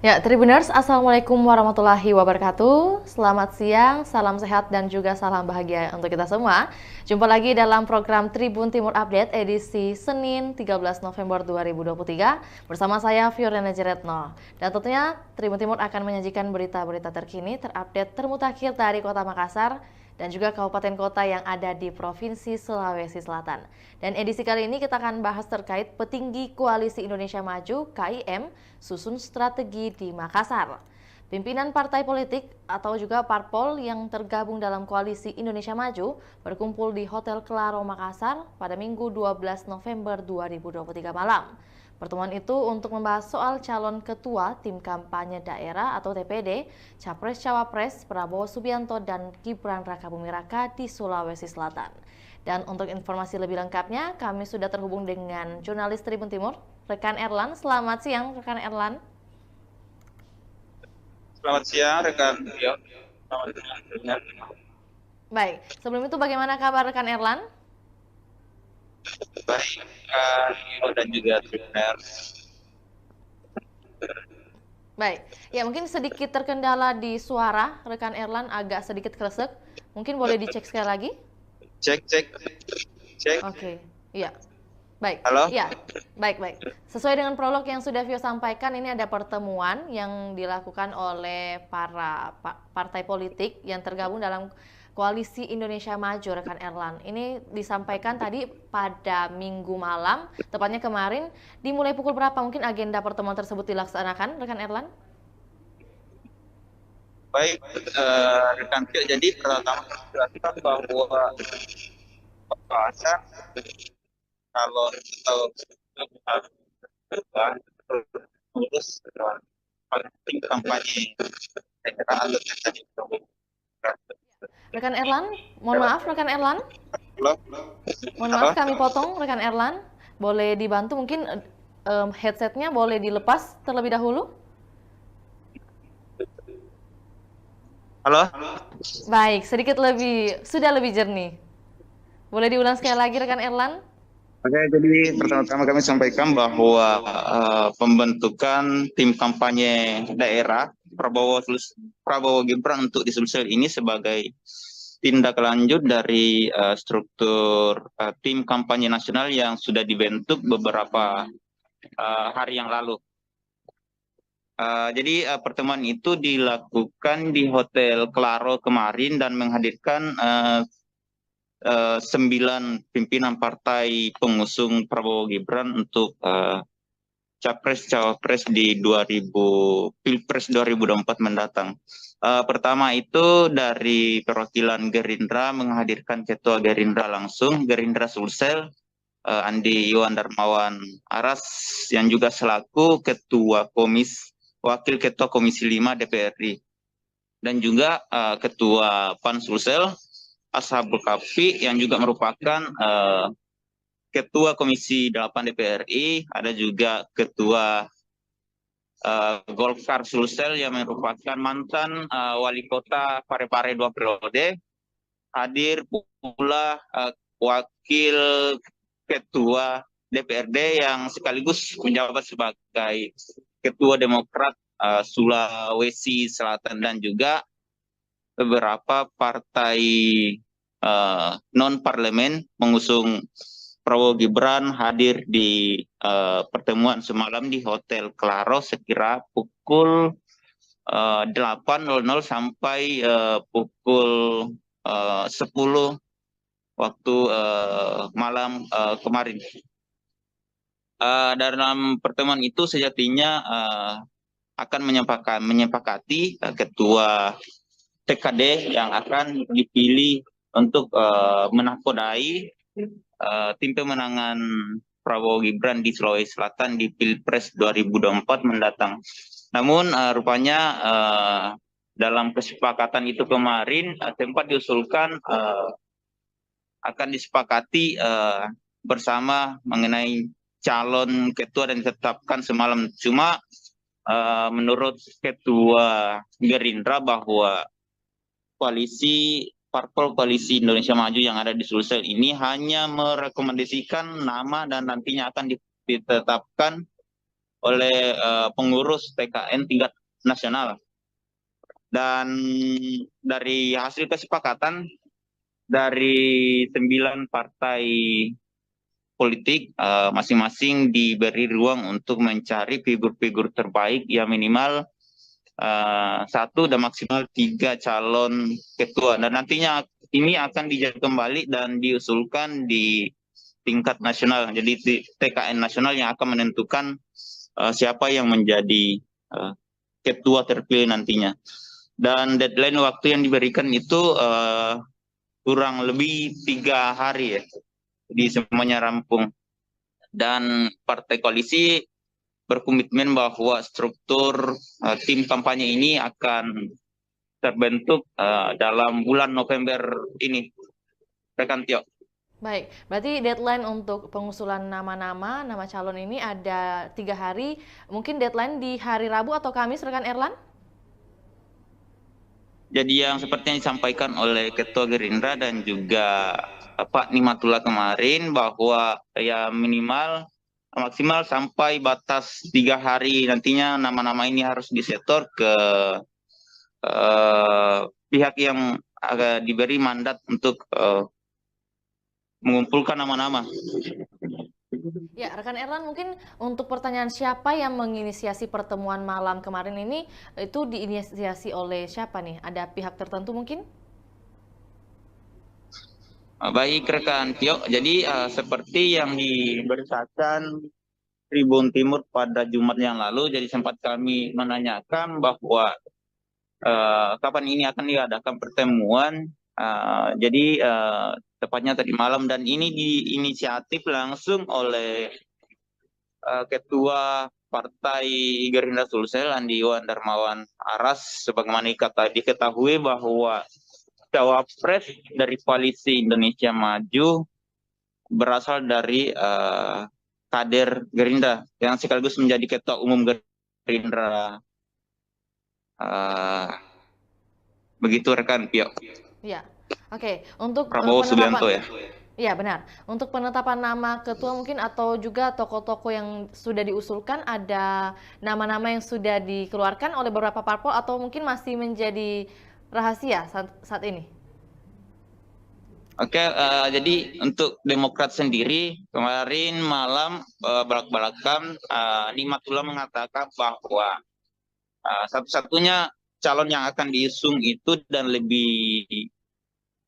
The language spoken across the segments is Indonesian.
Ya, Tribuners, Assalamualaikum warahmatullahi wabarakatuh. Selamat siang, salam sehat dan juga salam bahagia untuk kita semua. Jumpa lagi dalam program Tribun Timur Update edisi Senin 13 November 2023 bersama saya Fiorina Jeretno. Dan tentunya Tribun Timur akan menyajikan berita-berita terkini, terupdate, termutakhir dari Kota Makassar dan juga kabupaten kota yang ada di Provinsi Sulawesi Selatan. Dan edisi kali ini kita akan bahas terkait petinggi Koalisi Indonesia Maju (KIM) susun strategi di Makassar. Pimpinan partai politik atau juga parpol yang tergabung dalam Koalisi Indonesia Maju berkumpul di Hotel Claro Makassar pada Minggu 12 November 2023 malam. Pertemuan itu untuk membahas soal calon ketua tim kampanye daerah atau TPD, Capres-Cawapres Prabowo Subianto dan Gibran Rakabuming Raka di Sulawesi Selatan. Dan untuk informasi lebih lengkapnya, kami sudah terhubung dengan jurnalis Tribun Timur, rekan Erlan. Selamat siang, rekan Erlan. Selamat siang, rekan Rio. Baik, sebelum itu bagaimana kabar rekan Erlan? Baik, Rio dan juga Tribuners. Baik, ya mungkin sedikit terkendala di suara rekan Erlan, agak sedikit kresek. Mungkin boleh dicek sekali lagi? Cek. Oke, iya. Baik, Halo? ya, baik. Sesuai dengan prolog yang sudah Vio sampaikan, ini ada pertemuan yang dilakukan oleh para partai politik yang tergabung dalam Koalisi Indonesia Maju, rekan Erlan. Ini disampaikan tadi pada Minggu malam, tepatnya kemarin, dimulai pukul berapa mungkin agenda pertemuan tersebut dilaksanakan, rekan Erlan? Baik, rekan Rio. Jadi pertama jelaskan bahwa pembahasan kalau terus penting kampanye daerah atau tadi. Rekan Erlan, mohon maaf rekan Erlan. Halo? Mohon maaf kami potong rekan Erlan. Boleh dibantu mungkin headsetnya boleh dilepas terlebih dahulu. Halo? Baik, sudah lebih jernih. Boleh diulang sekali lagi rekan Erlan? Oke, jadi pertama-tama kami sampaikan bahwa pembentukan tim kampanye daerah Prabowo Gibran untuk di Sulsel ini sebagai tindak lanjut dari struktur tim kampanye nasional yang sudah dibentuk beberapa hari yang lalu. Jadi pertemuan itu dilakukan di Hotel Claro kemarin dan menghadirkan 9 pimpinan partai pengusung Prabowo Gibran untuk Capres-Cawapres di Pilpres 2024 mendatang. Pertama itu dari perwakilan Gerindra menghadirkan Ketua Gerindra langsung, Gerindra Sulsel, Andi Iwan Darmawan Aras, yang juga selaku Wakil Ketua Komisi 5 DPRI. Dan juga Ketua PAN Sulsel, Ashabul Kafi, yang juga merupakan Ketua Komisi 8 DPRI, ada juga Ketua Golkar Sulsel yang merupakan mantan Wali Kota Parepare 2 periode, hadir pula Wakil Ketua DPRD yang sekaligus menjabat sebagai Ketua Demokrat Sulawesi Selatan, dan juga beberapa partai non-parlemen mengusung Prabowo Gibran hadir di pertemuan semalam di Hotel Claro sekira pukul 8.00 sampai pukul 10 waktu malam kemarin. Dalam pertemuan itu sejatinya akan menyepakati ketua TKD yang akan dipilih untuk menakodai tim pemenangan Prabowo Gibran di Sulawesi Selatan di Pilpres 2024 mendatang. Namun rupanya dalam kesepakatan itu kemarin sempat diusulkan akan disepakati bersama mengenai calon ketua dan ditetapkan semalam. Cuma menurut Ketua Gerindra bahwa parpol Koalisi Indonesia Maju yang ada di Sulsel ini hanya merekomendasikan nama dan nantinya akan ditetapkan oleh pengurus TKN tingkat nasional. Dan dari hasil kesepakatan dari 9 partai politik, masing-masing diberi ruang untuk mencari figur-figur terbaik yang minimal 1 dan maksimal 3 calon ketua. Dan nantinya ini akan dijaga kembali dan diusulkan di tingkat nasional. Jadi TKN nasional yang akan menentukan siapa yang menjadi ketua terpilih nantinya. Dan deadline waktu yang diberikan itu kurang lebih 3 hari ya, di semuanya rampung. Dan partai koalisi berkomitmen bahwa struktur tim kampanye ini akan terbentuk dalam bulan November ini, rekan Tio. Baik, berarti deadline untuk pengusulan nama calon ini ada 3 hari. Mungkin deadline di hari Rabu atau Kamis, rekan Erlan? Jadi yang seperti yang disampaikan oleh Ketua Gerindra dan juga Pak Nimatullah kemarin, bahwa ya minimal maksimal sampai batas 3 hari nantinya nama-nama ini harus disetor ke pihak yang diberi mandat untuk mengumpulkan nama-nama. Ya, rekan Erlan, mungkin untuk pertanyaan siapa yang menginisiasi pertemuan malam kemarin ini, itu diinisiasi oleh siapa nih? Ada pihak tertentu mungkin? Baik rekan Tio, jadi seperti yang diberitakan Tribun Timur pada Jumat yang lalu, jadi sempat kami menanyakan bahwa kapan ini akan diadakan pertemuan. Jadi tepatnya tadi malam, dan ini diinisiatif langsung oleh Ketua Partai Gerindra Sulsel, Andi Iwan Darmawan Aras, sebagaimana diketahui bahwa cawapres dari koalisi Indonesia Maju berasal dari kader Gerindra yang sekaligus menjadi ketua umum Gerindra. Begitu rekan Pio. Ya, oke. Untuk Prabowo Subianto ya. Iya benar. Untuk penetapan nama ketua mungkin atau juga tokoh-tokoh yang sudah diusulkan, ada nama-nama yang sudah dikeluarkan oleh beberapa parpol atau mungkin masih menjadi rahasia saat ini? Oke, jadi untuk Demokrat sendiri kemarin malam belak-belakan Nimatullah mengatakan bahwa satu-satunya calon yang akan diusung itu dan lebih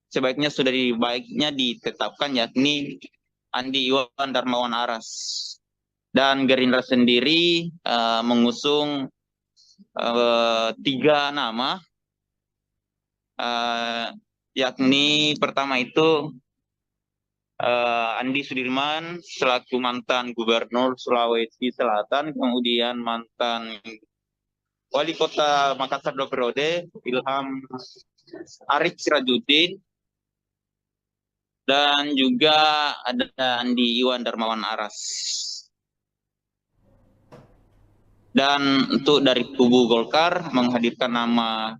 sebaiknya baiknya ditetapkan, yakni Andi Iwan Darmawan Aras. Dan Gerindra sendiri mengusung 3 nama, yakni pertama itu Andi Sudirman selaku mantan Gubernur Sulawesi Selatan, kemudian mantan Wali Kota Makassar 2 periode Ilham Arief Sirajuddin, dan juga ada Andi Iwan Darmawan Aras. Dan untuk dari kubu Golkar menghadirkan nama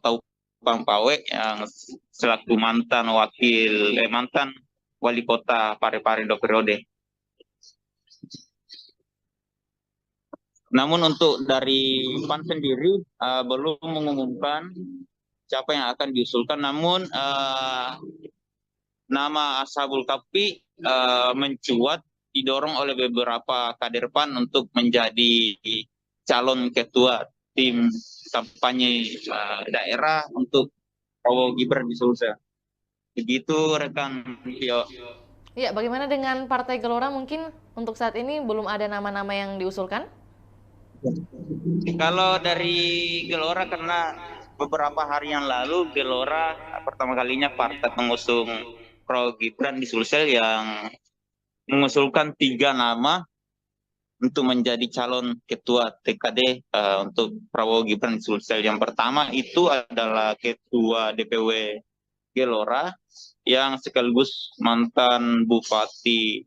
Taufang Pawe yang selaku mantan Wali Kota Parepare 2 periode. Namun untuk dari PAN sendiri belum mengumumkan siapa yang akan diusulkan, namun nama Ashabul Kahfi mencuat, didorong oleh beberapa kader PAN untuk menjadi calon ketua tim kampanye daerah untuk Prabowo Gibran di Sulsel. Begitu rekan Tio. Ya, bagaimana dengan Partai Gelora? Mungkin untuk saat ini belum ada nama-nama yang diusulkan? Kalau dari Gelora, karena beberapa hari yang lalu Gelora pertama kalinya partai mengusung Prabowo Gibran di Sulsel, yang mengusulkan 3 nama untuk menjadi calon ketua TKD untuk Prabowo Gibran di Sulsel. Yang pertama itu adalah ketua DPW Gelora yang sekaligus mantan Bupati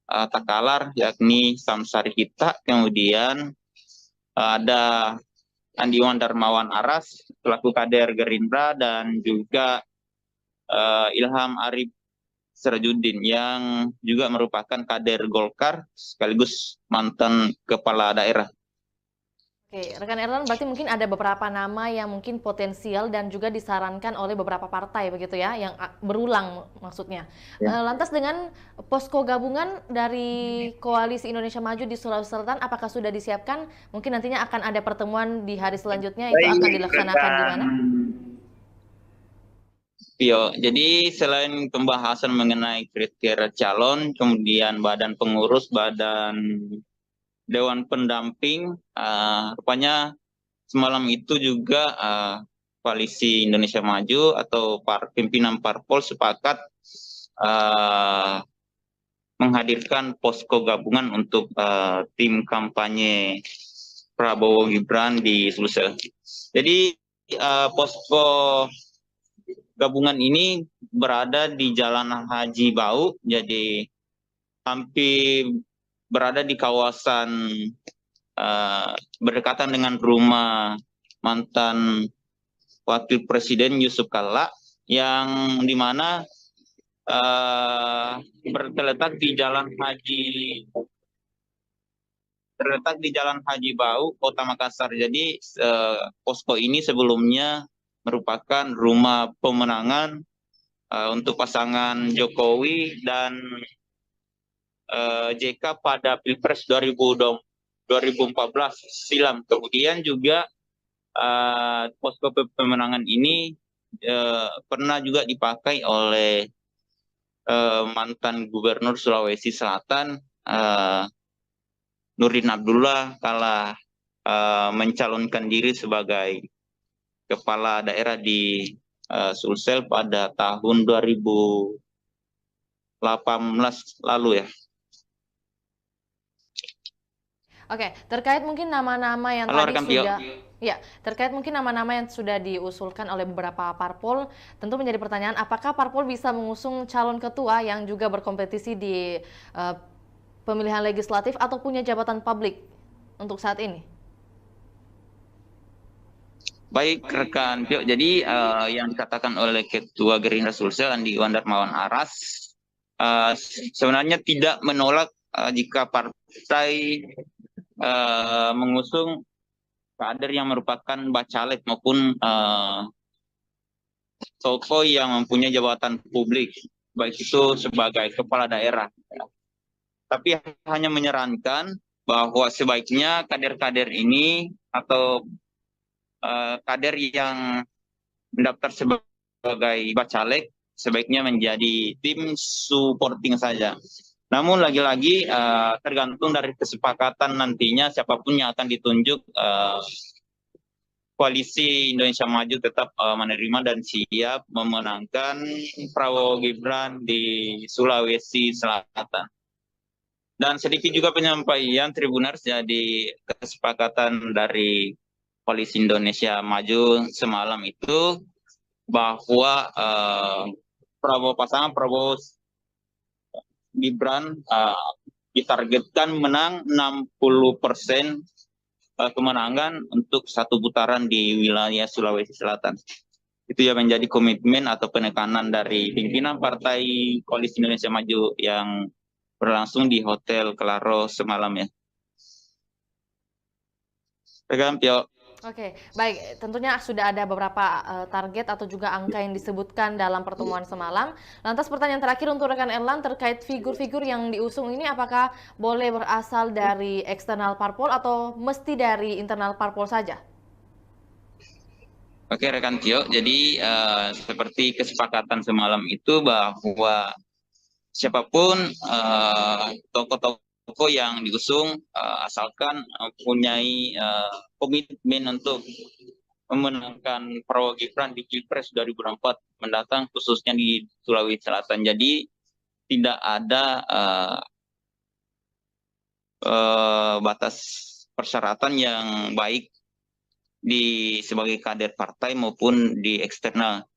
Takalar, yakni Samsari Hita. Kemudian ada Andi Iwan Darmawan Aras selaku kader Gerindra, dan juga Ilham Arief Sirajudin yang juga merupakan kader Golkar sekaligus mantan kepala daerah. Oke, rekan Erlan, berarti mungkin ada beberapa nama yang mungkin potensial dan juga disarankan oleh beberapa partai begitu ya, yang berulang maksudnya. Ya. Lantas dengan posko gabungan dari Koalisi Indonesia Maju di Sulawesi Selatan, apakah sudah disiapkan? Mungkin nantinya akan ada pertemuan di hari selanjutnya, itu akan Baik, dilaksanakan di mana? Tio, jadi selain pembahasan mengenai kriteria calon, kemudian badan pengurus, badan dewan pendamping, rupanya semalam itu juga Koalisi Indonesia Maju atau pimpinan parpol sepakat menghadirkan posko gabungan untuk tim kampanye Prabowo Gibran di Sulsel. Jadi posko gabungan ini berada di Jalan Haji Bau, jadi hampir berada di kawasan berdekatan dengan rumah mantan Wakil Presiden Yusuf Kalla, yang dimana terletak di Jalan Haji Bau, Kota Makassar. Jadi posko ini sebelumnya merupakan rumah pemenangan untuk pasangan Jokowi dan JK pada Pilpres 2014 silam. Kemudian juga posko pemenangan ini pernah juga dipakai oleh mantan Gubernur Sulawesi Selatan Nurdin Abdullah kala mencalonkan diri sebagai kepala daerah di Sulsel pada tahun 2018 lalu ya. Oke, terkait mungkin nama-nama yang Halo, tadi rekan Pio. ya, terkait mungkin nama-nama yang sudah diusulkan oleh beberapa parpol, tentu menjadi pertanyaan apakah parpol bisa mengusung calon ketua yang juga berkompetisi di pemilihan legislatif atau punya jabatan publik untuk saat ini? Baik, rekan Pio. Jadi yang dikatakan oleh Ketua Gerindra Sulsel Andi Iwan Darmawan Aras sebenarnya tidak menolak jika partai mengusung kader yang merupakan bacalek maupun tokoh yang mempunyai jabatan publik, baik itu sebagai kepala daerah. Tapi hanya menyarankan bahwa sebaiknya kader-kader ini atau kader yang mendaftar sebagai bacalek sebaiknya menjadi tim supporting saja. Namun lagi-lagi tergantung dari kesepakatan nantinya siapapun yang akan ditunjuk, Koalisi Indonesia Maju tetap menerima dan siap memenangkan Prabowo Gibran di Sulawesi Selatan. Dan sedikit juga penyampaian Tribuners, jadi kesepakatan dari Koalisi Indonesia Maju semalam itu bahwa pasangan Prabowo Gibran ditargetkan menang 60% kemenangan untuk satu putaran di wilayah Sulawesi Selatan. Itu yang menjadi komitmen atau penekanan dari pimpinan Partai Koalisi Indonesia Maju yang berlangsung di Hotel Claro semalam ya. Rekan Pio. Oke, baik. Tentunya sudah ada beberapa target atau juga angka yang disebutkan dalam pertemuan semalam. Lantas pertanyaan terakhir untuk rekan Erlan terkait figur-figur yang diusung ini, apakah boleh berasal dari eksternal parpol atau mesti dari internal parpol saja? Oke rekan Tio, jadi seperti kesepakatan semalam itu bahwa siapapun tokoh-tokoh yang diusung asalkan mempunyai komitmen untuk memenangkan Prabowo Gibran di Pilpres 2024 mendatang khususnya di Sulawesi Selatan. Jadi tidak ada batas persyaratan yang baik sebagai kader partai maupun di eksternal.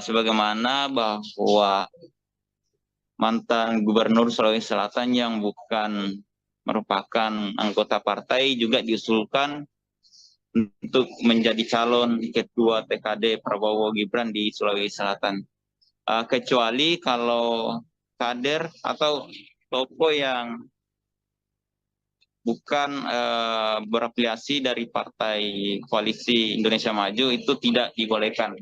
Sebagaimana bahwa mantan Gubernur Sulawesi Selatan yang bukan merupakan anggota partai juga diusulkan untuk menjadi calon ketua TKD Prabowo Gibran di Sulawesi Selatan. kecuali kalau kader atau tokoh yang bukan berafiliasi dari partai koalisi Indonesia Maju itu tidak dibolehkan.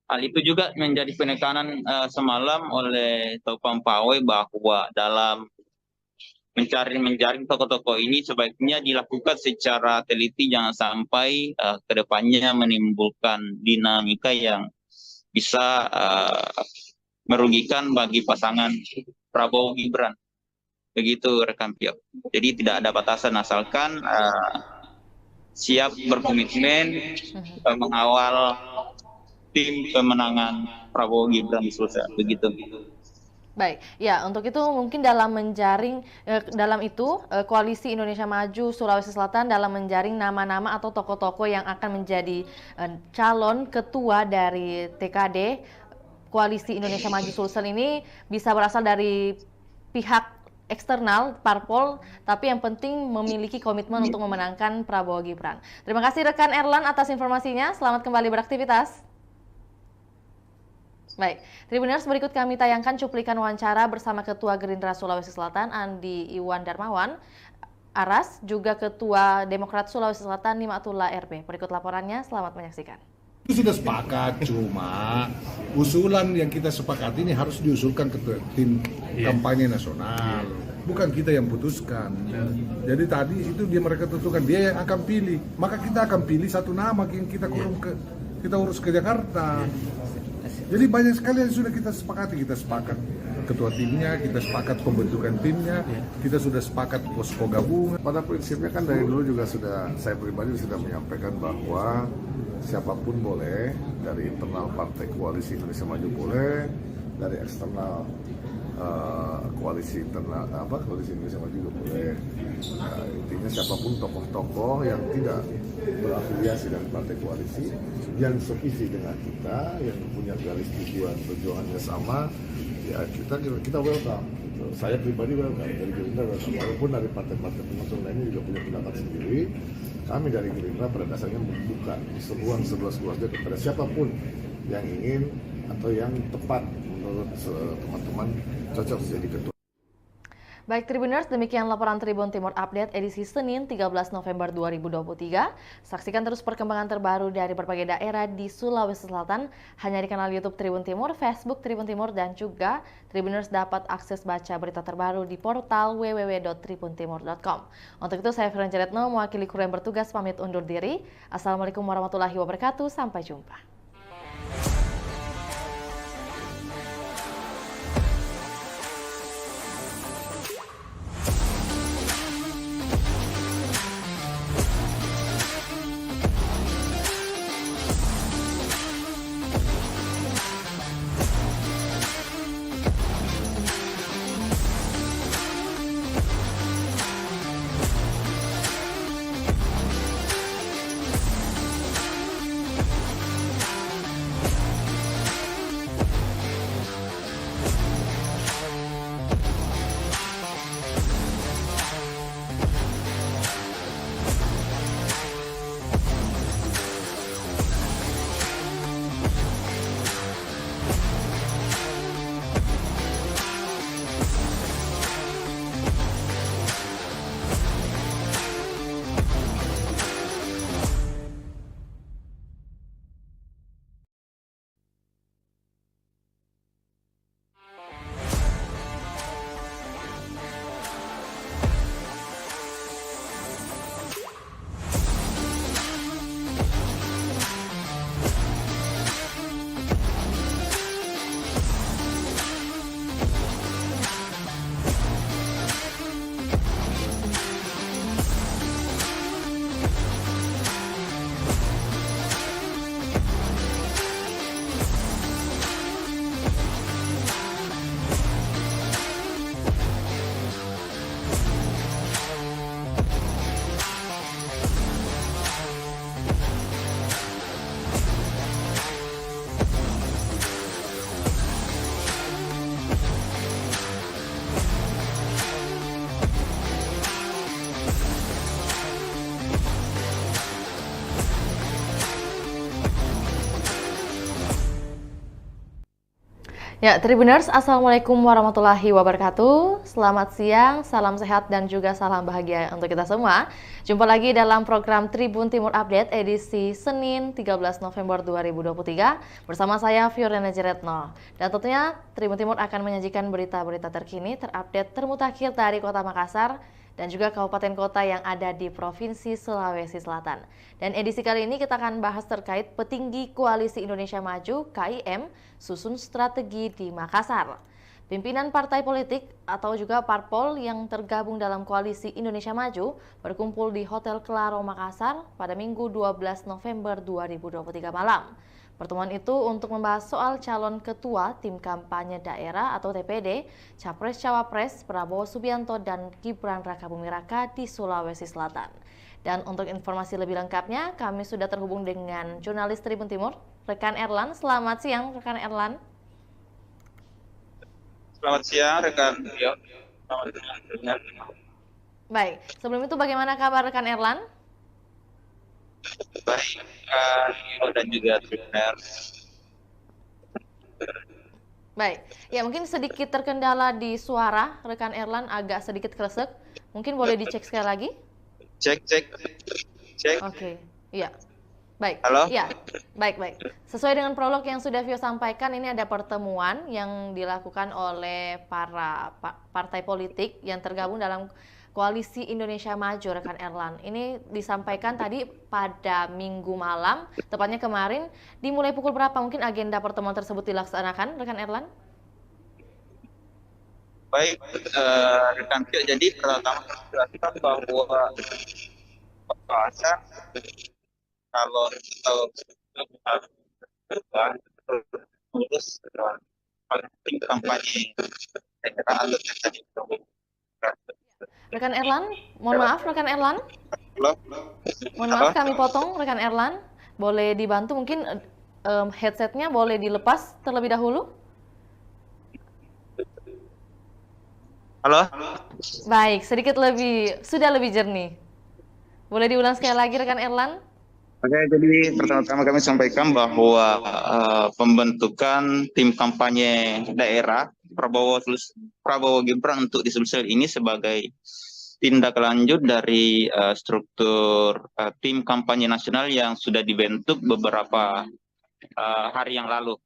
Hal itu juga menjadi penekanan semalam oleh Taufan Pawai bahwa dalam menjaring tokoh-tokoh ini sebaiknya dilakukan secara teliti, jangan sampai ke depannya menimbulkan dinamika yang bisa merugikan bagi pasangan Prabowo Gibran. Begitu rekan Pio. Jadi tidak ada batasan asalkan siap berkomitmen mengawal tim pemenangan Prabowo Gibran di Sulsel. Begitu. Baik, ya untuk itu mungkin dalam menjaring, Koalisi Indonesia Maju Sulawesi Selatan dalam menjaring nama-nama atau tokoh-tokoh yang akan menjadi calon ketua dari TKD Koalisi Indonesia Maju Sulsel ini bisa berasal dari pihak eksternal, parpol, tapi yang penting memiliki komitmen untuk memenangkan Prabowo Gibran. Terima kasih rekan Erlan atas informasinya, selamat kembali beraktivitas. Baik, Tribuners, berikut kami tayangkan cuplikan wawancara bersama Ketua Gerindra Sulawesi Selatan Andi Iwan Darmawan, Aras, juga Ketua Demokrat Sulawesi Selatan Nimatullah RB. Berikut laporannya, selamat menyaksikan. Itu sudah sepakat, cuma usulan yang kita sepakati ini harus diusulkan ke tim kampanye nasional, bukan kita yang putuskan. Jadi tadi itu mereka tentukan, dia yang akan pilih, maka kita akan pilih satu nama yang kita urus ke Jakarta. Jadi banyak sekali yang sudah kita sepakati, kita sepakat ketua timnya, kita sepakat pembentukan timnya, kita sudah sepakat posko gabungan. Pada prinsipnya kan dari dulu juga saya pribadi sudah menyampaikan bahwa siapapun boleh, dari internal partai koalisi Indonesia Maju boleh, dari eksternal koalisi Indonesia Maju juga boleh. Intinya siapapun tokoh-tokoh yang tidak berafiliasi dengan partai koalisi, yang sevisi dengan kita, yang punya garis tujuan perjuangannya sama, ya kita welcome. Gitu. Saya pribadi welcome, dari Gerindra welcome. Walaupun dari partai-partai pengusung lainnya juga punya pendapat sendiri, kami dari Gerindra pada dasarnya membuka seruang seluas-luasnya kepada siapapun yang ingin atau yang tepat menurut teman-teman cocok menjadi ketua. Baik Tribuners, demikian laporan Tribun Timur Update edisi Senin 13 November 2023. Saksikan terus perkembangan terbaru dari berbagai daerah di Sulawesi Selatan hanya di kanal YouTube Tribun Timur, Facebook Tribun Timur, dan juga Tribuners dapat akses baca berita terbaru di portal www.tribuntimur.com. Untuk itu saya Feren Jaretno mewakili kru yang bertugas pamit undur diri. Assalamualaikum warahmatullahi wabarakatuh. Sampai jumpa. Ya, Tribuners, Assalamualaikum warahmatullahi wabarakatuh. Selamat siang, salam sehat dan juga salam bahagia untuk kita semua. Jumpa lagi dalam program Tribun Timur Update edisi Senin 13 November 2023 bersama saya Fiorina Jeretno. Dan tentunya Tribun Timur akan menyajikan berita-berita terkini, terupdate, termutakhir dari Kota Makassar dan juga kabupaten kota yang ada di Provinsi Sulawesi Selatan. Dan edisi kali ini kita akan bahas terkait petinggi Koalisi Indonesia Maju (KIM) susun strategi di Makassar. Pimpinan partai politik atau juga parpol yang tergabung dalam Koalisi Indonesia Maju berkumpul di Hotel Claro Makassar pada Minggu 12 November 2023 malam. Pertemuan itu untuk membahas soal calon ketua tim kampanye daerah atau TPD, Capres-Cawapres Prabowo Subianto dan Gibran Rakabuming Raka di Sulawesi Selatan. Dan untuk informasi lebih lengkapnya, kami sudah terhubung dengan jurnalis Tribun Timur, rekan Erlan. Selamat siang, rekan Erlan. Selamat siang, rekan. Baik, sebelum itu bagaimana kabar rekan Erlan? Baik, dan juga Tribuners. Baik, ya mungkin sedikit terkendala di suara rekan Erlan, agak sedikit kresek. Mungkin boleh dicek sekali lagi? Cek. Oke, iya. Baik. Halo? Ya, baik. Sesuai dengan prolog yang sudah Vio sampaikan, ini ada pertemuan yang dilakukan oleh para partai politik yang tergabung dalam Koalisi Indonesia Maju, rekan Erlan. Ini disampaikan tadi pada Minggu malam, tepatnya kemarin. Dimulai pukul berapa mungkin agenda pertemuan tersebut dilaksanakan, rekan Erlan? Baik, rekan Vio. Jadi pertama jelaskan bahwa pembahasan kalau urus penting kampanye daerah atau Rekan Erlan, mohon maaf rekan Erlan. Halo? Mohon maaf kami potong rekan Erlan. Boleh dibantu mungkin headsetnya boleh dilepas terlebih dahulu. Halo? Baik, sudah lebih jernih. Boleh diulang sekali lagi rekan Erlan? Oke, jadi pertama-tama kami sampaikan bahwa pembentukan tim kampanye daerah Prabowo Gibran untuk di Sulsel ini sebagai tindak lanjut dari struktur tim kampanye nasional yang sudah dibentuk beberapa hari yang lalu.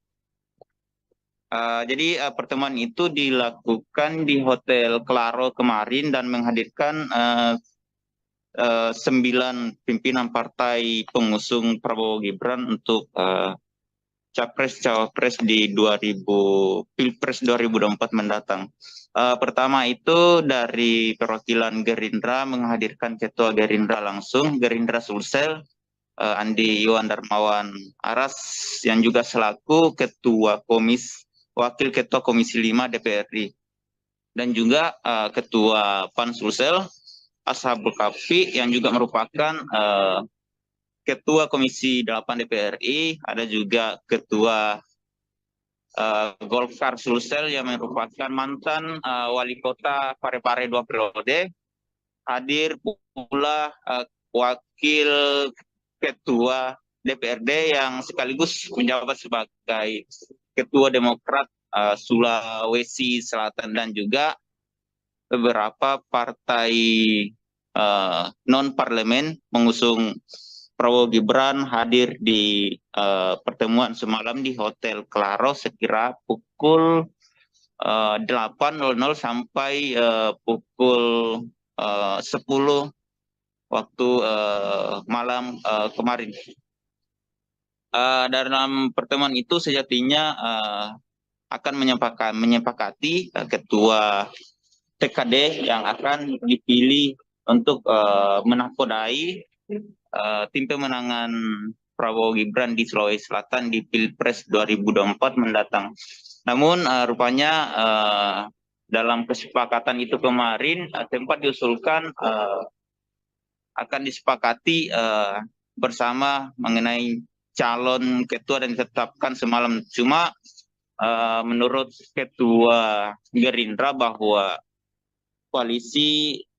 Jadi pertemuan itu dilakukan di Hotel Claro kemarin dan menghadirkan 9 pimpinan partai pengusung Prabowo Gibran untuk Capres-Cawapres di Pilpres 2024 mendatang. Pertama itu dari perwakilan Gerindra menghadirkan Ketua Gerindra langsung, Gerindra Sulsel, Andi Iwan Darmawan Aras, yang juga selaku Wakil Ketua Komisi 5 DPR RI. Dan juga Ketua PAN Sulsel, Ashabul Kafi, yang juga merupakan Ketua Komisi 8 DPR RI, ada juga Ketua Golkar Sulsel yang merupakan mantan Wali Kota Parepare 2 periode, hadir pula Wakil Ketua DPRD yang sekaligus menjabat sebagai Ketua Demokrat Sulawesi Selatan, dan juga beberapa partai non-parlemen mengusung Prabowo Gibran hadir di pertemuan semalam di Hotel Claro sekira pukul 8.00 sampai pukul 10 waktu malam kemarin. Dalam pertemuan itu sejatinya akan menyepakati ketua TKD yang akan dipilih untuk menakodai tim pemenangan Prabowo Gibran di Sulawesi Selatan di Pilpres 2024 mendatang. Namun rupanya dalam kesepakatan itu kemarin sempat diusulkan akan disepakati bersama mengenai calon ketua dan ditetapkan semalam. Cuma menurut Ketua Gerindra bahwa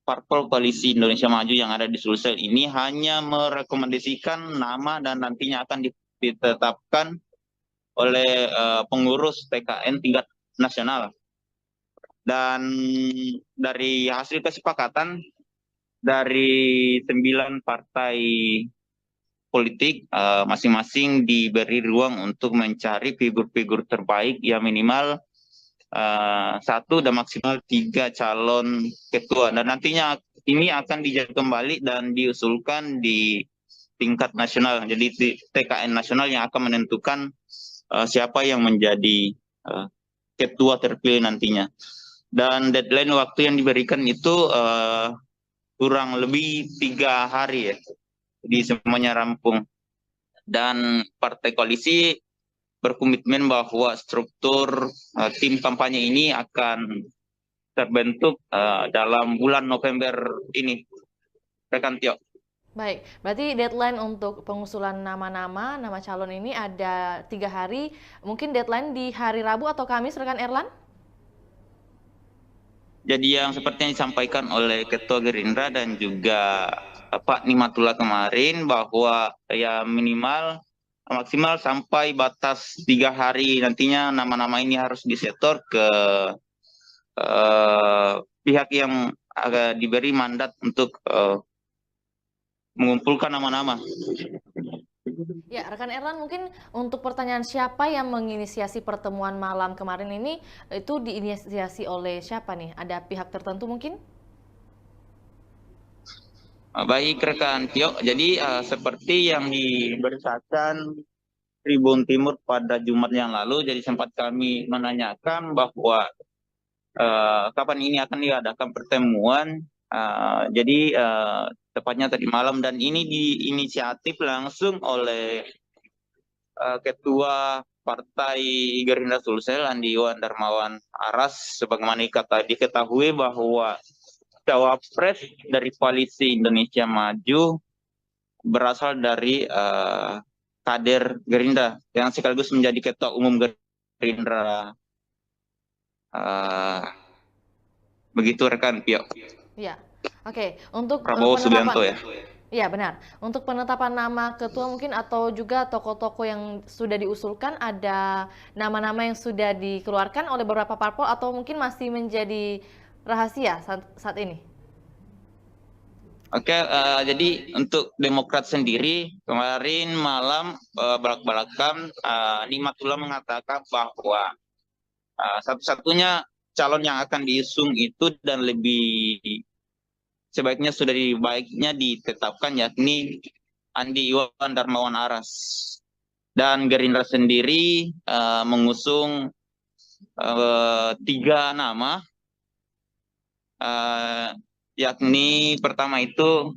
parpol Koalisi Indonesia Maju yang ada di Sulsel ini hanya merekomendasikan nama dan nantinya akan ditetapkan oleh pengurus TKN tingkat nasional. Dan dari hasil kesepakatan dari 9 partai politik, masing-masing diberi ruang untuk mencari figur-figur terbaik yang minimal 1 dan maksimal 3 calon ketua. Dan nantinya ini akan dijaga kembali dan diusulkan di tingkat nasional. Jadi TKN nasional yang akan menentukan siapa yang menjadi ketua terpilih nantinya. Dan deadline waktu yang diberikan itu kurang lebih 3 hari ya, di semuanya rampung. Dan partai koalisi berkomitmen bahwa struktur tim kampanye ini akan terbentuk dalam bulan November ini, rekan Tio. Baik, berarti deadline untuk pengusulan nama calon ini ada 3 hari. Mungkin deadline di hari Rabu atau Kamis, rekan Erlan? Jadi yang seperti yang disampaikan oleh Ketua Gerindra dan juga Pak Nimatullah kemarin, bahwa ya minimal maksimal sampai batas 3 hari nantinya nama-nama ini harus disetor ke pihak yang diberi mandat untuk mengumpulkan nama-nama. Ya, rekan Erlan, mungkin untuk pertanyaan siapa yang menginisiasi pertemuan malam kemarin ini, itu diinisiasi oleh siapa nih? Ada pihak tertentu mungkin? Baik rekan Tio, jadi seperti yang diberitakan Tribun Timur pada Jumat yang lalu, jadi sempat kami menanyakan bahwa kapan ini akan diadakan pertemuan. Jadi tepatnya tadi malam, dan ini diinisiatif langsung oleh Ketua Partai Gerindra Sulsel Andi Iwan Darmawan Aras, sebagaimana diketahui bahwa cawapres dari koalisi Indonesia Maju berasal dari kader Gerindra yang sekaligus menjadi Ketua Umum Gerindra. Begitu rekan Pio. Ya, oke. Untuk Prabowo Subianto ya. Iya benar. Untuk penetapan nama ketua mungkin atau juga tokoh-tokoh yang sudah diusulkan, ada nama-nama yang sudah dikeluarkan oleh beberapa parpol atau mungkin masih menjadi rahasia saat ini? Oke, jadi untuk Demokrat sendiri kemarin malam balak-balakan Nimatullah mengatakan bahwa satu-satunya calon yang akan diusung itu dan lebih sebaiknya ditetapkan, yakni Andi Iwan Darmawan Aras. Dan Gerindra sendiri mengusung 3 nama, yakni pertama itu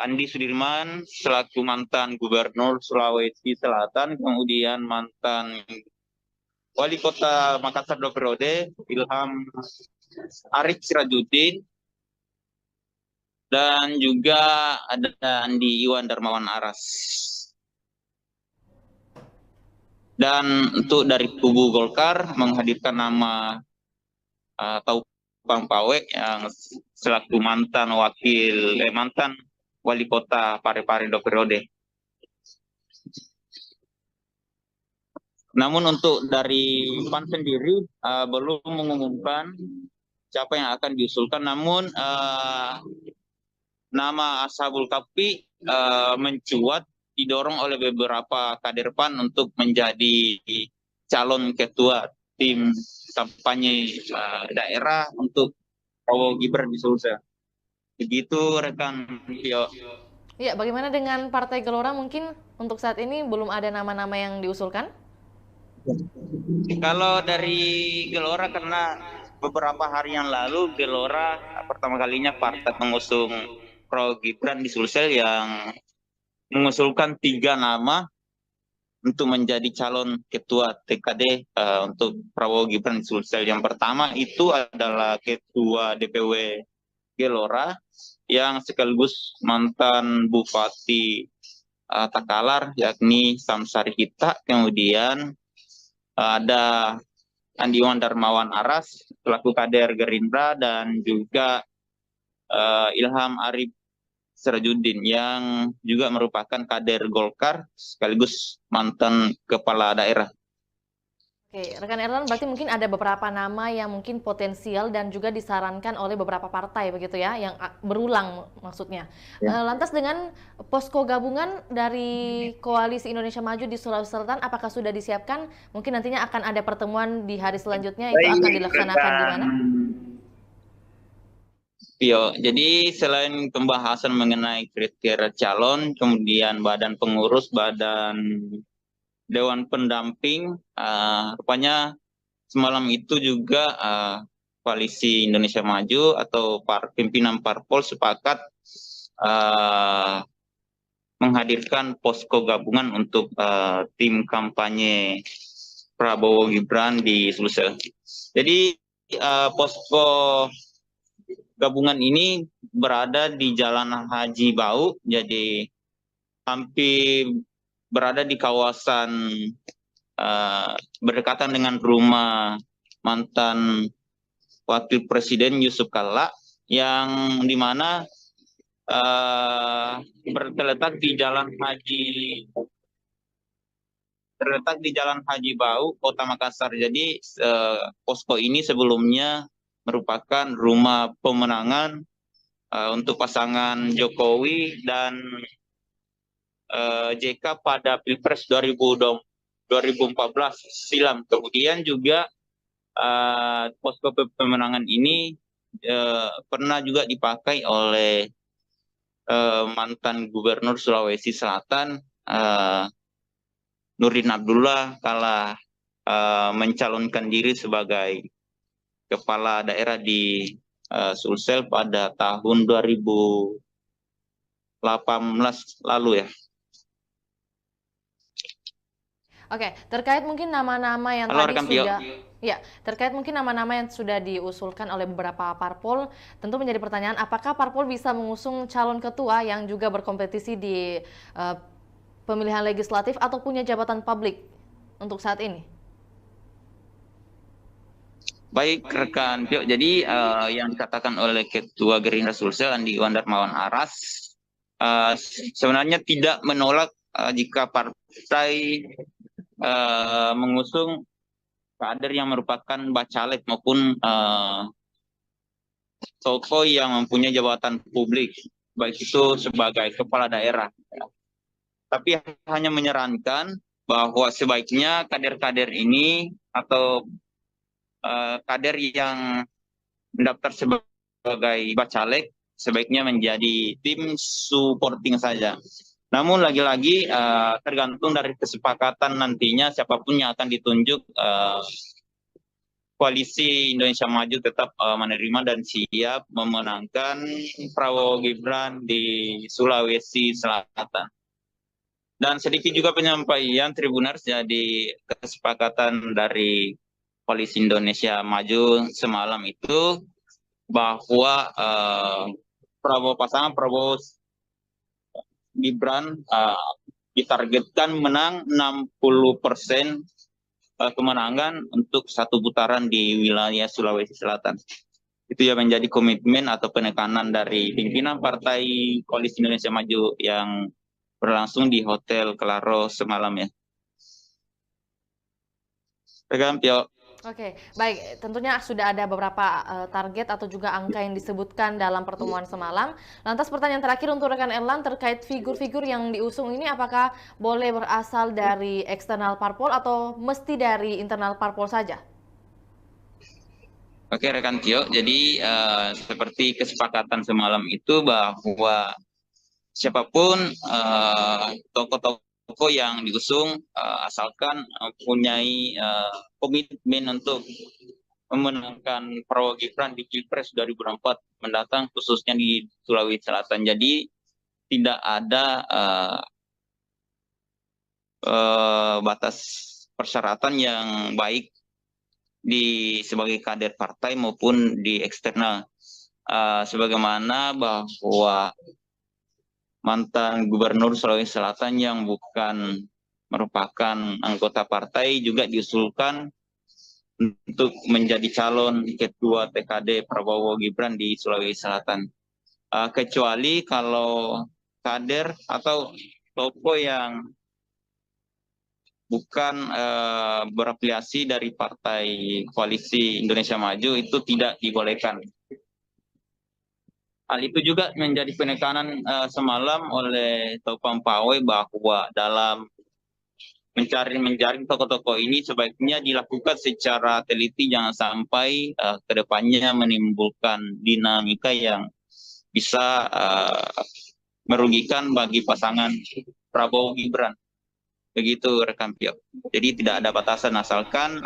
Andi Sudirman selaku mantan Gubernur Sulawesi Selatan, kemudian mantan Wali Kota Makassar 2 periode Ilham Arief Sirajuddin, dan juga ada Andi Iwan Darmawan Aras. Dan untuk dari kubu Golkar menghadirkan nama Taufang Pawek yang selaku mantan Wali Kota Parepare 2 periode. Namun untuk dari PAN sendiri belum mengumumkan siapa yang akan diusulkan, namun nama Ashabul Kahfi mencuat, didorong oleh beberapa kader PAN untuk menjadi calon ketua tim kampanye daerah untuk Prabowo Gibran di Sulsel. Begitu rekan Tio. Ya, bagaimana dengan Partai Gelora? Mungkin untuk saat ini belum ada nama-nama yang diusulkan? Kalau dari Gelora, karena beberapa hari yang lalu Gelora pertama kalinya partai mengusung Prabowo Gibran di Sulsel, yang mengusulkan 3 nama untuk menjadi calon ketua TKD untuk Prabowo Gibran di Sulsel. Yang pertama itu adalah Ketua DPW Gelora yang sekaligus mantan Bupati Takalar, yakni Samsari Hita. Kemudian ada Andi Iwan Darmawan Aras selaku kader Gerindra, dan juga Ilham Arief Sirajudin yang juga merupakan kader Golkar sekaligus mantan kepala daerah. Oke, rekan Erlan, berarti mungkin ada beberapa nama yang mungkin potensial dan juga disarankan oleh beberapa partai begitu ya, yang berulang maksudnya. Ya. Lantas dengan posko gabungan dari Koalisi Indonesia Maju di Sulawesi Selatan, apakah sudah disiapkan? Mungkin nantinya akan ada pertemuan di hari selanjutnya, itu akan dilaksanakan di mana? Tio, jadi selain pembahasan mengenai kriteria calon, kemudian badan pengurus, badan Dewan Pendamping, rupanya semalam itu juga Koalisi Indonesia Maju atau pimpinan parpol sepakat menghadirkan posko gabungan untuk tim kampanye Prabowo Gibran di Sulsel. Jadi posko gabungan ini berada di Jalan Haji Bau, jadi hampir berada di kawasan berdekatan dengan rumah mantan Wakil Presiden Yusuf Kalla, yang dimana terletak di Jalan Haji Bau, Kota Makassar. Jadi posko ini sebelumnya merupakan rumah pemenangan untuk pasangan Jokowi dan JK pada Pilpres 2014 silam. Kemudian juga posko pemenangan ini pernah juga dipakai oleh mantan Gubernur Sulawesi Selatan Nurdin Abdullah kala mencalonkan diri sebagai kepala daerah di Sulsel pada tahun 2018 lalu ya. Oke, terkait mungkin nama-nama yang Halo, tadi rekan sudah terkait mungkin nama-nama yang sudah diusulkan oleh beberapa parpol, tentu menjadi pertanyaan apakah parpol bisa mengusung calon ketua yang juga berkompetisi di pemilihan legislatif atau punya jabatan publik untuk saat ini? Baik rekan Pio, jadi yang dikatakan oleh Ketua Gerindra Sulsel Andi Iwan Darmawan Aras sebenarnya tidak menolak jika partai mengusung kader yang merupakan bacalek maupun tokoh yang mempunyai jabatan publik, baik itu sebagai kepala daerah. Tapi hanya menyarankan bahwa sebaiknya kader-kader ini atau kader yang mendaftar sebagai bacalek sebaiknya menjadi tim supporting saja. Namun lagi-lagi tergantung dari kesepakatan nantinya siapapun yang akan ditunjuk, Koalisi Indonesia Maju tetap menerima dan siap memenangkan Prabowo Gibran di Sulawesi Selatan. Dan sedikit juga penyampaian Tribuners, jadi kesepakatan dari Koalisi Indonesia Maju semalam itu bahwa pasangan Prabowo Gibran ditargetkan menang 60% kemenangan untuk satu putaran di wilayah Sulawesi Selatan. Itu yang menjadi komitmen atau penekanan dari pimpinan Partai Koalisi Indonesia Maju yang berlangsung di Hotel Claro semalam ya. Rekan Pio. Oke, baik. Tentunya sudah ada beberapa target atau juga angka yang disebutkan dalam pertemuan semalam. Lantas pertanyaan terakhir untuk rekan Erlan terkait figur-figur yang diusung ini, apakah boleh berasal dari eksternal parpol atau mesti dari internal parpol saja? Oke rekan Tio, jadi seperti kesepakatan semalam itu bahwa siapapun tokoh-tokoh yang diusung asalkan mempunyai komitmen untuk memenangkan Prabowo Gibran di Pilpres 2024 mendatang khususnya di Sulawesi Selatan. Jadi tidak ada batas persyaratan yang baik sebagai kader partai maupun di eksternal. Sebagaimana bahwa mantan Gubernur Sulawesi Selatan yang bukan merupakan anggota partai juga diusulkan untuk menjadi calon ketua TKD Prabowo Gibran di Sulawesi Selatan. kecuali kalau kader atau tokoh yang bukan berafiliasi dari Partai Koalisi Indonesia Maju itu tidak dibolehkan. Hal itu juga menjadi penekanan semalam oleh Taufan Pawai bahwa dalam menjaring tokoh-tokoh ini sebaiknya dilakukan secara teliti, jangan sampai kedepannya menimbulkan dinamika yang bisa merugikan bagi pasangan Prabowo Gibran. Begitu rekan Pio. Jadi tidak ada batasan asalkan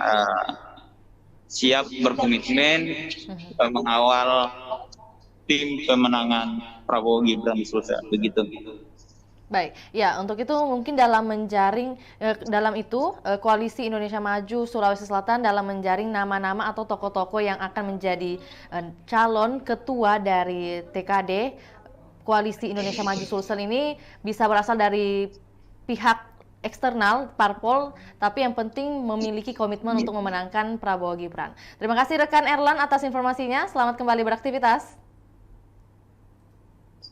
siap berkomitmen mengawal tim pemenangan Prabowo Gibran di Sulsel. Begitu. Baik, ya untuk itu mungkin dalam menjaring, Koalisi Indonesia Maju Sulawesi Selatan dalam menjaring nama-nama atau tokoh-tokoh yang akan menjadi calon ketua dari TKD Koalisi Indonesia Maju Sulsel ini bisa berasal dari pihak eksternal, parpol, tapi yang penting memiliki komitmen untuk memenangkan Prabowo Gibran. Terima kasih rekan Erlan atas informasinya, selamat kembali beraktivitas.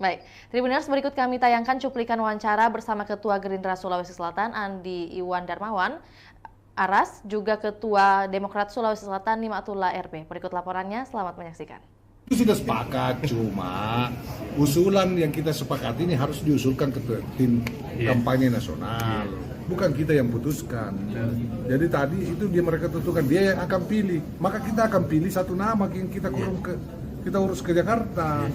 Baik, Tribuners, berikut kami tayangkan cuplikan wawancara bersama Ketua Gerindra Sulawesi Selatan Andi Iwan Darmawan, Aras, juga Ketua Demokrat Sulawesi Selatan Nimatullah RB. Berikut laporannya, selamat menyaksikan. Itu sudah sepakat, cuma usulan yang kita sepakati ini harus diusulkan ke tim kampanye nasional. Bukan kita yang putuskan. Jadi tadi itu mereka tentukan, dia yang akan pilih. Maka kita akan pilih satu nama yang kita urus ke Jakarta.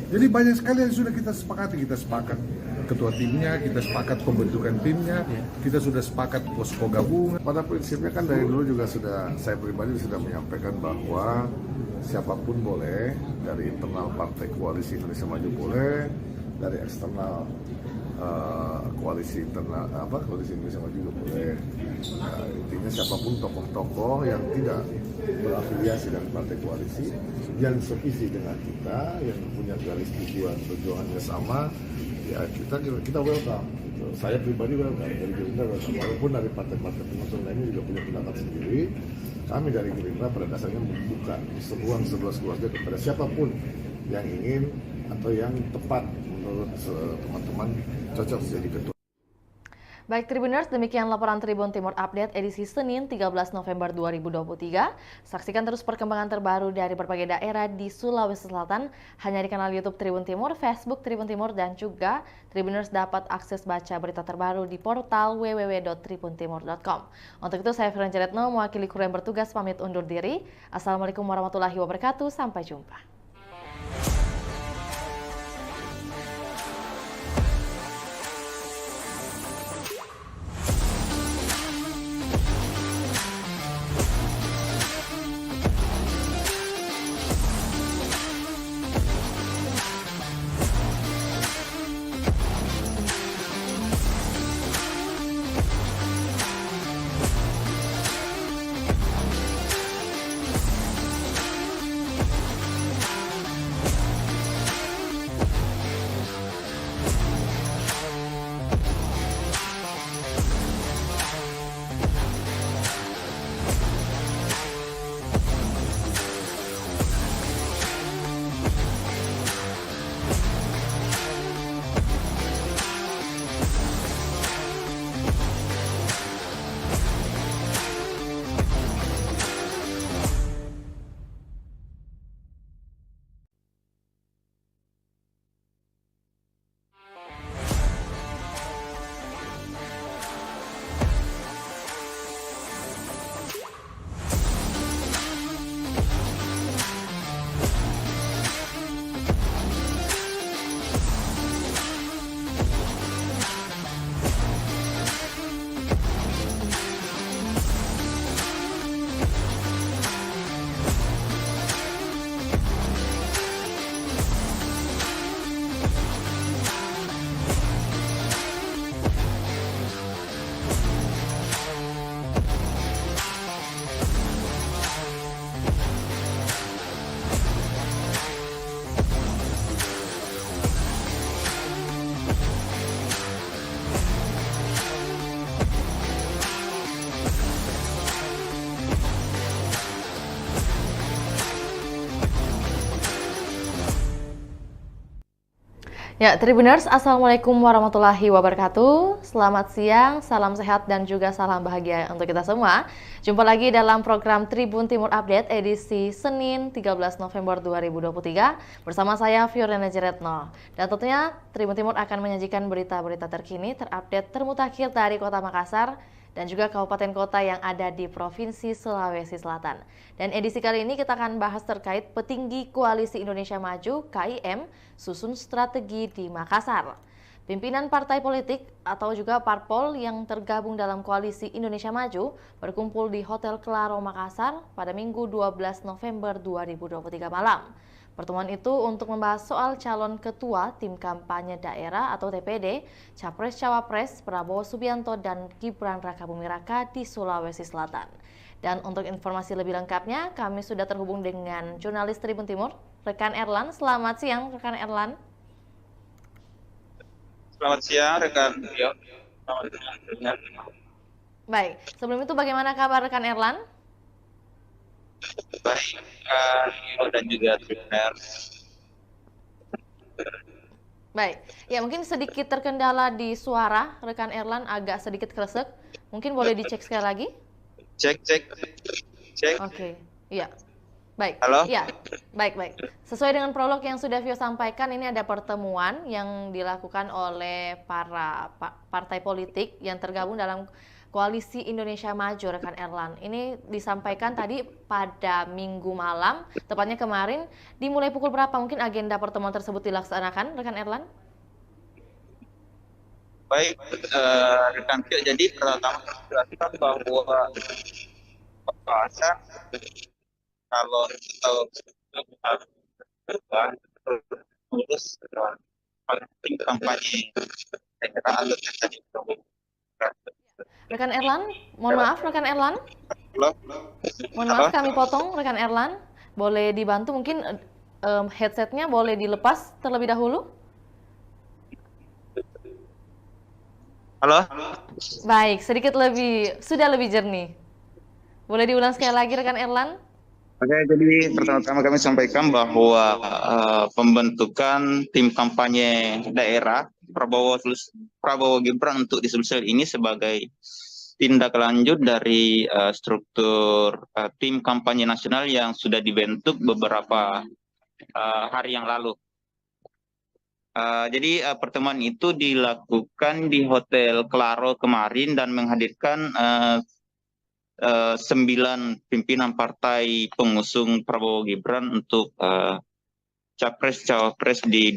Jadi banyak sekali yang sudah kita sepakati. Kita sepakat ketua timnya, kita sepakat pembentukan timnya, kita sudah sepakat posko gabungan. Pada prinsipnya kan dari dulu juga saya pribadi sudah menyampaikan bahwa siapapun boleh, dari internal Partai Koalisi Indonesia Maju boleh, dari eksternal koalisi Indonesia Maju juga boleh. Intinya siapapun tokoh-tokoh yang tidak berafiliasi dengan partai koalisi, yang sevisi dengan kita, yang punya garis tujuan perjuangannya sama, ya kita welcome. Gitu. Saya pribadi welcome, dari Gerindra welcome. Walaupun dari partai-partai pengusung lainnya juga punya pendapat sendiri, kami dari Gerindra pada dasarnya membuka ruang seluas-luasnya kepada siapapun yang ingin atau yang tepat menurut teman-teman cocok jadi ketua. Baik Tribuners, demikian laporan Tribun Timur Update edisi Senin 13 November 2023. Saksikan terus perkembangan terbaru dari berbagai daerah di Sulawesi Selatan hanya di kanal YouTube Tribun Timur, Facebook Tribun Timur, dan juga Tribuners dapat akses baca berita terbaru di portal www.tribuntimur.com. Untuk itu saya Firan Jaretno mewakili kru yang bertugas pamit undur diri. Assalamualaikum warahmatullahi wabarakatuh. Sampai jumpa. Ya, Tribuners, Assalamualaikum warahmatullahi wabarakatuh. Selamat siang, salam sehat dan juga salam bahagia untuk kita semua. Jumpa lagi dalam program Tribun Timur Update edisi Senin 13 November 2023 bersama saya Fiorina Jeretno. Dan tentunya Tribun Timur akan menyajikan berita-berita terkini, terupdate, termutakhir dari Kota Makassar dan juga kabupaten kota yang ada di Provinsi Sulawesi Selatan. Dan edisi kali ini kita akan bahas terkait petinggi Koalisi Indonesia Maju (KIM) susun strategi di Makassar. Pimpinan partai politik atau juga parpol yang tergabung dalam Koalisi Indonesia Maju berkumpul di Hotel Claro Makassar pada Minggu 12 November 2023 malam. Pertemuan itu untuk membahas soal calon ketua tim kampanye daerah atau TPD, Capres-Cawapres Prabowo Subianto dan Gibran Rakabuming Raka di Sulawesi Selatan. Dan untuk informasi lebih lengkapnya, kami sudah terhubung dengan jurnalis Tribun Timur, rekan Erlan. Selamat siang, rekan Erlan. Selamat siang, rekan. Baik, sebelum itu bagaimana kabar rekan Erlan? Baik, dan juga Tribuners. Baik, ya mungkin sedikit terkendala di suara rekan Erlan, agak sedikit kresek. Mungkin boleh dicek sekali lagi? Cek. Oke, iya. Baik. Halo? Ya, baik. Sesuai dengan prolog yang sudah Vio sampaikan, ini ada pertemuan yang dilakukan oleh para partai politik yang tergabung dalam Koalisi Indonesia Maju, rekan Erlan. Ini disampaikan tadi pada Minggu malam, tepatnya kemarin. Dimulai pukul berapa mungkin agenda pertemuan tersebut dilaksanakan, rekan Erlan? Baik, rekan Vio. Jadi pertama jelaskan bahwa pembahasan kalau urus penting kampanye daerah atau Rekan Erlan, mohon maaf rekan Erlan. Halo? Mohon maaf kami potong rekan Erlan. Boleh dibantu mungkin headsetnya boleh dilepas terlebih dahulu. Halo? Baik, sudah lebih jernih. Boleh diulang sekali lagi rekan Erlan? Oke, jadi pertama-tama kami sampaikan bahwa pembentukan tim kampanye daerah Prabowo Gibran untuk di Sulsel ini sebagai tindak lanjut dari struktur tim kampanye nasional yang sudah dibentuk beberapa hari yang lalu. Jadi pertemuan itu dilakukan di Hotel Claro kemarin dan menghadirkan 9 pimpinan partai pengusung Prabowo Gibran untuk Capres-Cawapres di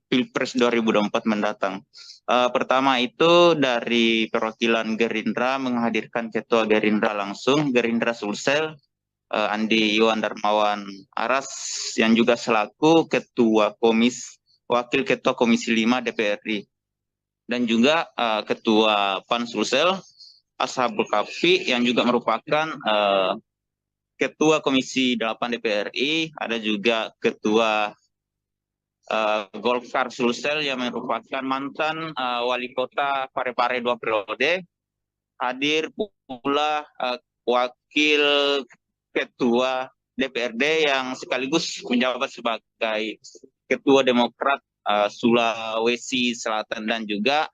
Pilpres 2024 mendatang. Pertama itu dari perwakilan Gerindra menghadirkan Ketua Gerindra langsung, Gerindra Sulsel, Andi Iwan Darmawan Aras, yang juga selaku Wakil Ketua Komisi 5 DPR RI. Dan juga Ketua PAN Sulsel, Ashabul Kafi, yang juga merupakan Ketua Komisi 8 DPR RI, ada juga Ketua Golkar Sulsel yang merupakan mantan Wali Kota Parepare 2 periode, hadir pula Wakil Ketua DPRD yang sekaligus menjabat sebagai Ketua Demokrat Sulawesi Selatan, dan juga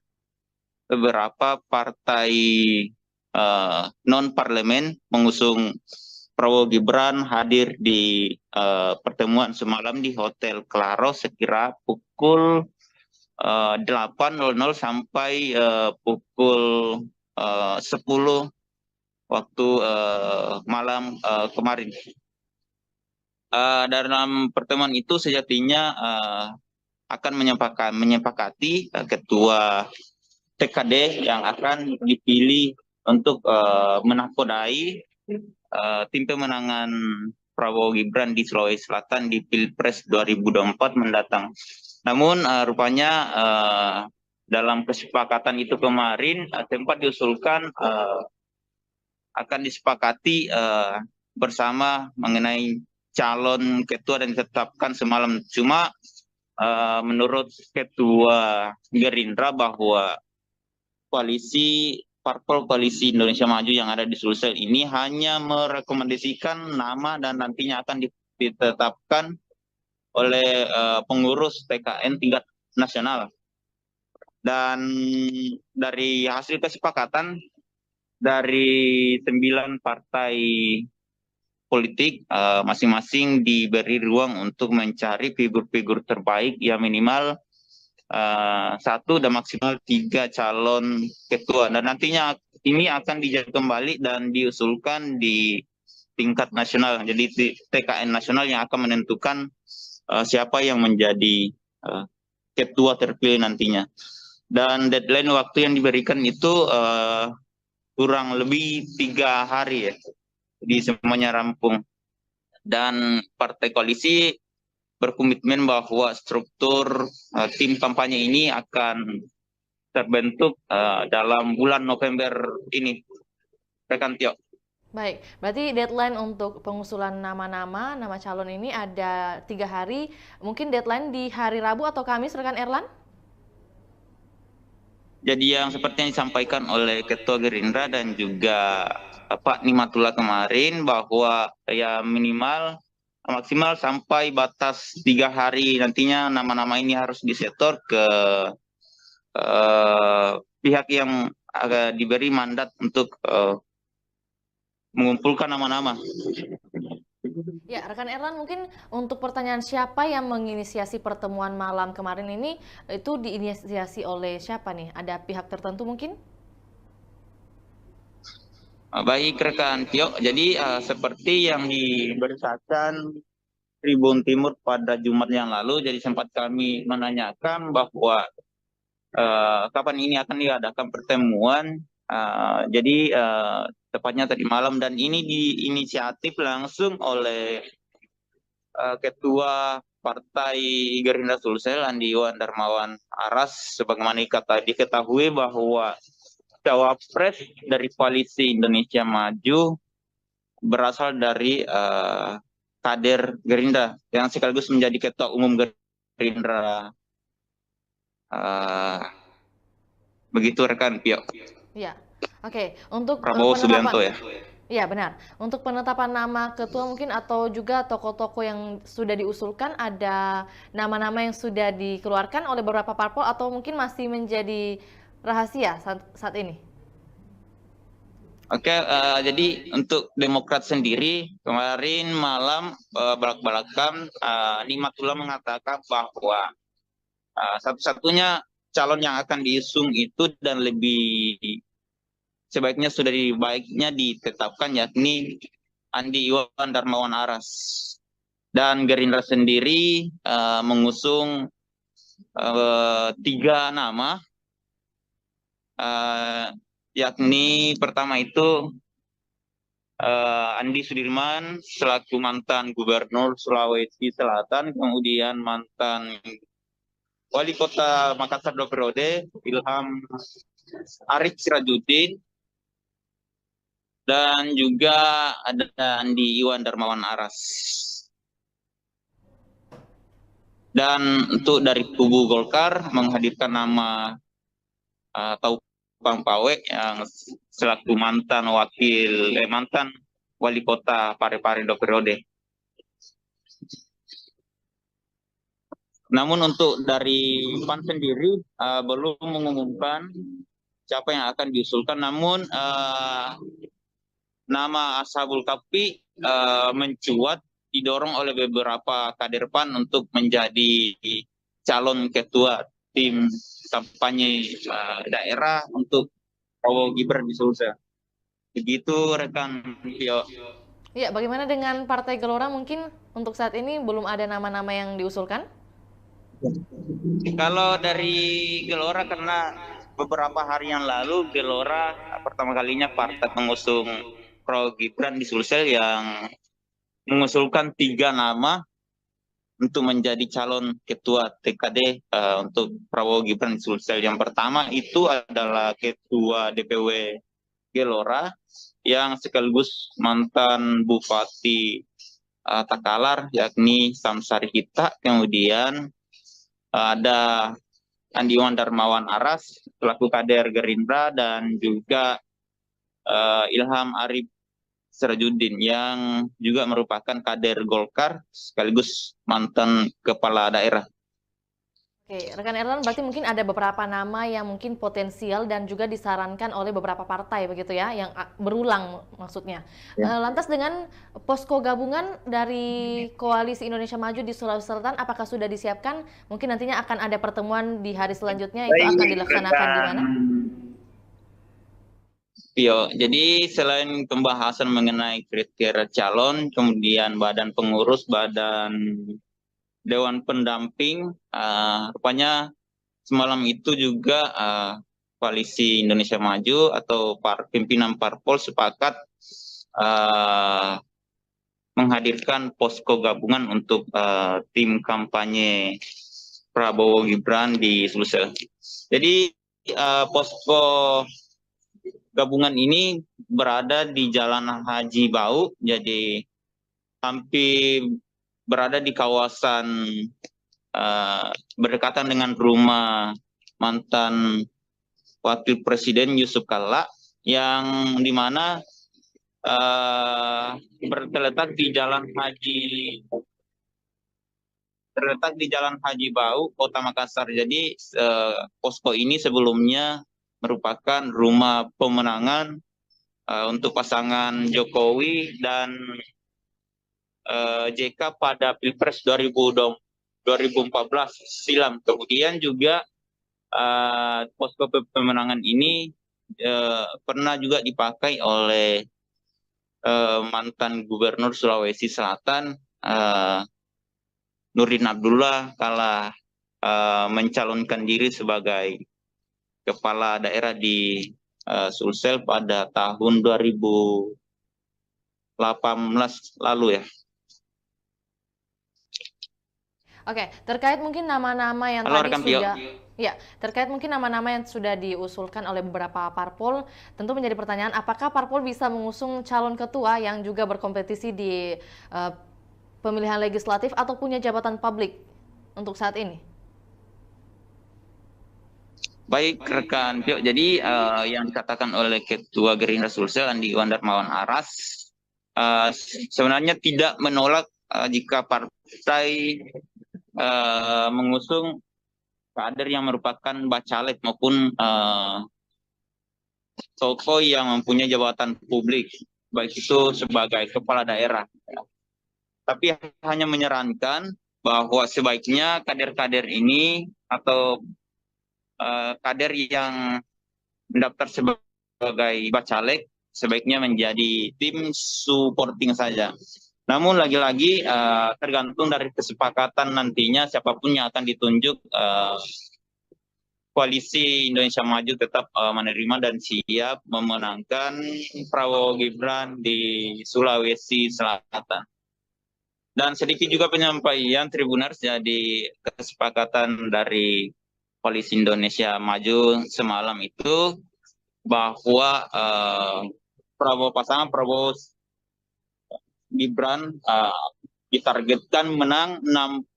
beberapa partai non-parlemen pengusung Prabowo Gibran hadir di pertemuan semalam di Hotel Claro sekira pukul 8.00 sampai pukul 10 waktu malam kemarin. Dalam pertemuan itu sejatinya akan menyepakati ketua TKD yang akan dipilih untuk menakodai tim pemenangan Prabowo Gibran di Sulawesi Selatan di Pilpres 2024 mendatang. Namun rupanya dalam kesepakatan itu kemarin sempat diusulkan akan disepakati bersama mengenai calon ketua dan ditetapkan semalam. Cuma menurut Ketua Gerindra bahwa parpol Koalisi Indonesia Maju yang ada di Sulsel ini hanya merekomendasikan nama dan nantinya akan ditetapkan oleh pengurus TKN tingkat nasional. Dan dari hasil kesepakatan dari 9 partai politik, masing-masing diberi ruang untuk mencari figur-figur terbaik yang minimal 1 dan maksimal 3 calon ketua. Dan nantinya ini akan dijaga kembali dan diusulkan di tingkat nasional. Jadi TKN nasional yang akan menentukan siapa yang menjadi ketua terpilih nantinya. Dan deadline waktu yang diberikan itu kurang lebih 3 hari ya, di semuanya rampung. Dan partai koalisi berkomitmen bahwa struktur tim kampanye ini akan terbentuk dalam bulan November ini, rekan Tio. Baik, berarti deadline untuk pengusulan nama calon ini ada 3 hari. Mungkin deadline di hari Rabu atau Kamis, rekan Erlan? Jadi yang seperti yang disampaikan oleh Ketua Gerindra dan juga Pak Nimatullah kemarin, bahwa ya minimal maksimal sampai batas 3 hari nantinya nama-nama ini harus disetor ke pihak yang diberi mandat untuk mengumpulkan nama-nama. Ya, rekan Erlan, mungkin untuk pertanyaan siapa yang menginisiasi pertemuan malam kemarin ini, itu diinisiasi oleh siapa nih? Ada pihak tertentu mungkin? Baik rekan Tio, jadi seperti yang diberitakan Tribun Timur pada Jumat yang lalu, jadi sempat kami menanyakan bahwa kapan ini akan diadakan pertemuan. Jadi tepatnya tadi malam, dan ini diinisiatif langsung oleh Ketua Partai Gerindra Sulsel Andi Iwan Darmawan Aras, sebagaimana diketahui bahwa cawapres dari koalisi Indonesia Maju berasal dari kader Gerindra yang sekaligus menjadi Ketua Umum Gerindra. Begitu rekan Pio. Ya, oke. Untuk Prabowo Subianto ya. Iya benar. Untuk penetapan nama ketua mungkin atau juga tokoh-tokoh yang sudah diusulkan, ada nama-nama yang sudah dikeluarkan oleh beberapa parpol atau mungkin masih menjadi rahasia saat ini? Oke, jadi untuk Demokrat sendiri kemarin malam belak-belakan Nimatullah mengatakan bahwa satu-satunya calon yang akan diusung itu dan lebih sebaiknya ditetapkan, yakni Andi Iwan Darmawan Aras. Dan Gerindra sendiri mengusung 3 nama, yakni pertama itu Andi Sudirman selaku mantan Gubernur Sulawesi Selatan, kemudian mantan Wali Kota Makassar 2 periode Ilham Arief Sirajuddin, dan juga ada Andi Iwan Darmawan Aras. Dan untuk dari kubu Golkar menghadirkan nama Taufang Pawe yang selaku mantan Wali Kota Parepare 2 periode. Namun untuk dari PAN sendiri belum mengumumkan siapa yang akan diusulkan, namun nama Ashabul Kahfi mencuat, didorong oleh beberapa kader PAN untuk menjadi calon ketua tim kampanye daerah untuk Prabowo Gibran di Sulsel. Begitu rekan Tio. Ya, bagaimana dengan Partai Gelora? Mungkin untuk saat ini belum ada nama-nama yang diusulkan? Kalau dari Gelora, karena beberapa hari yang lalu Gelora pertama kalinya partai mengusung Prabowo Gibran di Sulsel, yang mengusulkan 3 nama untuk menjadi calon ketua TKD untuk Prabowo Gibran di Sulsel. Yang pertama itu adalah Ketua DPW Gelora yang sekaligus mantan Bupati Takalar, yakni Samsari Hita. Kemudian ada Andi Iwan Darmawan Aras selaku kader Gerindra, dan juga Ilham Arief Sirajudin yang juga merupakan kader Golkar sekaligus mantan kepala daerah. Oke, rekan Erlan, berarti mungkin ada beberapa nama yang mungkin potensial dan juga disarankan oleh beberapa partai begitu ya, yang berulang maksudnya. Ya. Lantas dengan posko gabungan dari Koalisi Indonesia Maju di Sulawesi Selatan, apakah sudah disiapkan? Mungkin nantinya akan ada pertemuan di hari selanjutnya, itu akan dilaksanakan di mana? Tio, jadi selain pembahasan mengenai kriteria calon, kemudian badan pengurus, badan Dewan Pendamping, rupanya semalam itu juga Koalisi Indonesia Maju atau pimpinan parpol sepakat menghadirkan posko gabungan untuk tim kampanye Prabowo Gibran di Sulsel. Jadi posko gabungan ini berada di Jalan Haji Bau, jadi hampir berada di kawasan berdekatan dengan rumah mantan Wakil Presiden Yusuf Kalla, yang dimana terletak di Jalan Haji Bau, Kota Makassar. Jadi posko ini sebelumnya merupakan rumah pemenangan untuk pasangan Jokowi dan JK pada Pilpres 2014 silam. Kemudian juga posko pemenangan ini pernah juga dipakai oleh mantan Gubernur Sulawesi Selatan Nurdin Abdullah kala mencalonkan diri sebagai kepala daerah di Sulsel pada tahun 2018 lalu ya. Oke, terkait mungkin nama-nama yang Halo, tadi rekan sudah terkait mungkin nama-nama yang sudah diusulkan oleh beberapa parpol, tentu menjadi pertanyaan apakah parpol bisa mengusung calon ketua yang juga berkompetisi di pemilihan legislatif atau punya jabatan publik untuk saat ini? Baik rekan Pio, jadi yang dikatakan oleh Ketua Gerindra Sulsel Andi Iwan Darmawan Aras sebenarnya tidak menolak jika partai mengusung kader yang merupakan bacalek maupun tokoh yang mempunyai jabatan publik, baik itu sebagai kepala daerah. Tapi hanya menyarankan bahwa sebaiknya kader-kader ini atau kader yang mendaftar sebagai bacalek sebaiknya menjadi tim supporting saja. Namun lagi-lagi tergantung dari kesepakatan nantinya siapapun yang akan ditunjuk, Koalisi Indonesia Maju tetap menerima dan siap memenangkan Prabowo Gibran di Sulawesi Selatan. Dan sedikit juga penyampaian Tribuners, jadi kesepakatan dari Koalisi Indonesia Maju semalam itu bahwa pasangan Prabowo Gibran ditargetkan menang 60%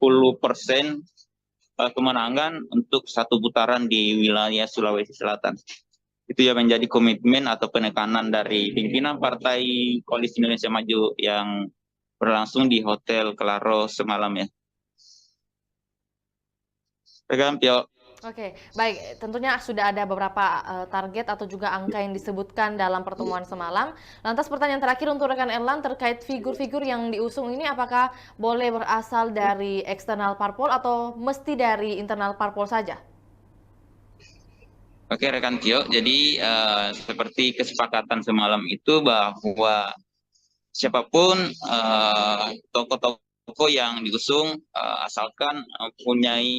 kemenangan untuk satu putaran di wilayah Sulawesi Selatan. Itu yang menjadi komitmen atau penekanan dari pimpinan Partai Koalisi Indonesia Maju yang berlangsung di Hotel Claro semalam ya. Rekan Pio. Oke, baik. Tentunya sudah ada beberapa target atau juga angka yang disebutkan dalam pertemuan semalam. Lantas pertanyaan terakhir untuk rekan Erlan terkait figur-figur yang diusung ini, apakah boleh berasal dari eksternal parpol atau mesti dari internal parpol saja? Oke rekan Tio, jadi seperti kesepakatan semalam itu bahwa siapapun tokoh-tokoh yang diusung asalkan mempunyai